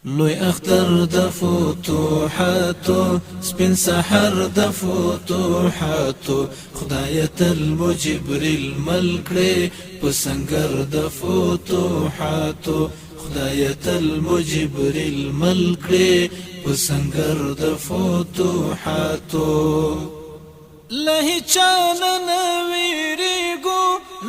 لوی اختر د فتوحاتو سپین سحر د فتوحاتو خدای تل مجبریل ملکړي په سنگر د فتوحاتو خدای تل مجبریل ملکړي په سنگر د فتوحاتو لهي چانن ویریګو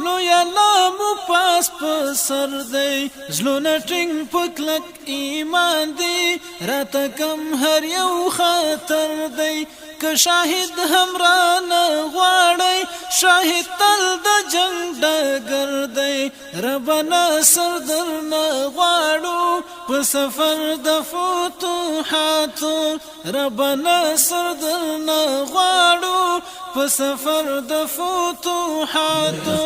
لو یلا مو پاس په سر دی زلونه ټینګ پکلک ایمان دی راته کم هر یو خطر دی که شاهد همرانه غواړی شاهد تل د جنگ ډګر دی ربنا سر درنه غواړو په سفر د فتوحاتو ربنا سر درنه غواړو په سفر د فتوحاتو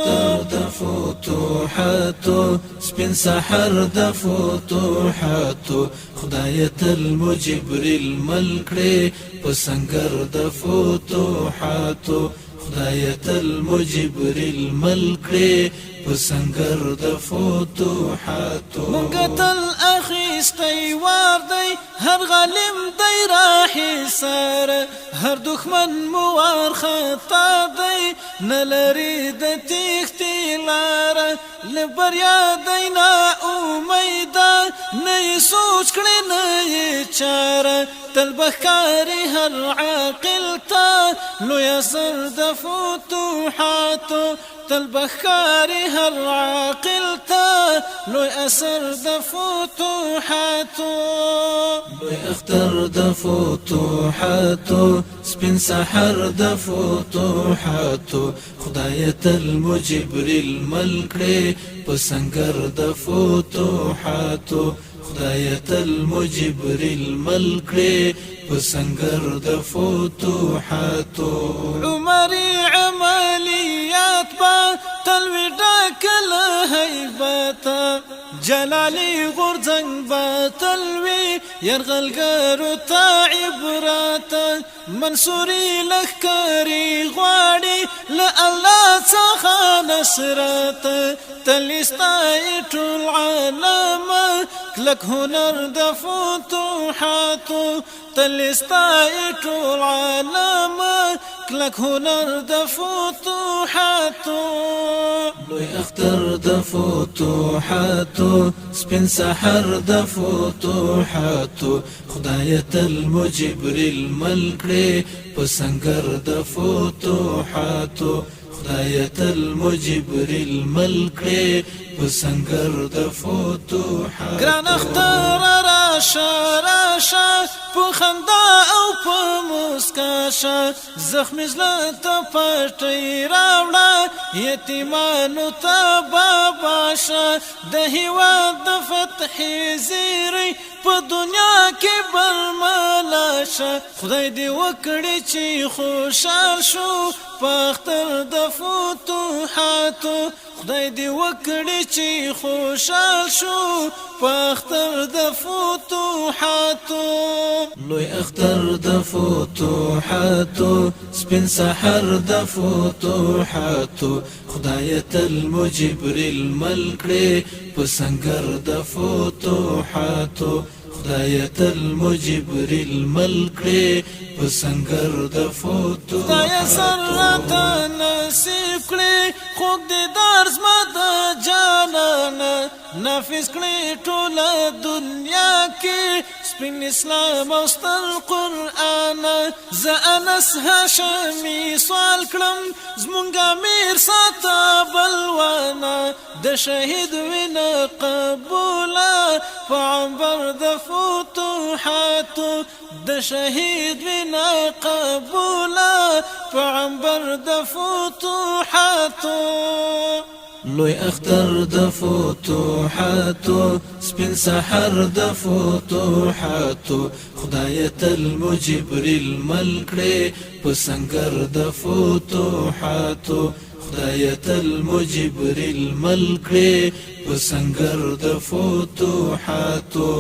د فتوحاتو سپین سحر د فتوحاتو خدای تل مجبریل ملکړي په سنگر د فتوحاتو خدای تل مجبریل ملکړي په سنگر د فتوحاتو مونږ تل اخیستی وار دی هر غالم دی راهي سر هر دښمن مو وار خطا دی نلری د تیختی لار لبریا دی نا امیدا نه سوچ کړي نه چاره تل بخاري هر عاقل تا لو يسر د فتوحاتو تل بخاري هر عاقل تا لو اثر د فتوحاتو لو اختر د فتوحاتو سپین سحر د فتوحاتو خدای تل مجبریل ملکړي په سنگر د فتوحاتو خدای تل مجبریل ملکړي په سنگر د فتوحاتو عمري عملیات با تلوي ډاکل هیبتا جلالي غرزنګ با تلوي يرغلګرو تا عبرات منصوري لخکري غواړي له الله څخه نصرت تلستای ټول عالم کلک هنر د فتوحاتو تلستای ټول عالم کلک هنر د فتوحاتو لوی اختر د فتوحاتو سپین سحر د فتوحاتو خدای تل مجبریل ملکړي په سنگر د فتوحاتو خدای تل مجبریل ملکړي په سنگر د فتوحاتو ګران اختر راشه په خندا او په مسکا زخم زړه ته پټي راوړه یتیمانو ته بابا شه د هیواد د فتح زیری په دنیا کې برملا شه خدای دې وکړي چې خوشحال شو په اختر د فتوحاتو خدای دې وکړي چې خوشحال شو په اختر د فتوحاتو لوی اختر د فتوحاتو سپین سحر د فتوحاتو خدای تل مجبریل ملکړي په سنگر د فتوحاتو خدای تل مجبریل ملکړي په سنگر د فتوحاتو خدای سره نصیب کړي خوږ دیدار زما د جانانه نافذ کړي ټوله دنیا کې سپین اسلام او ستر قرآن زه انس هاشمي سوال کړم زمونږ امیر ساته بلوانه د شهید وینه قبوله په عنبر د فتوحاتو د شهید وینه قبوله په عنبر د فتوحاتو لوی اختر د فتوحاتو سپین سحر د فتوحاتو خدای تل مجبریل ملکړي په سنگر د فتوحاتو خدای تل مجبریل ملکړي په سنگر د فتوحاتو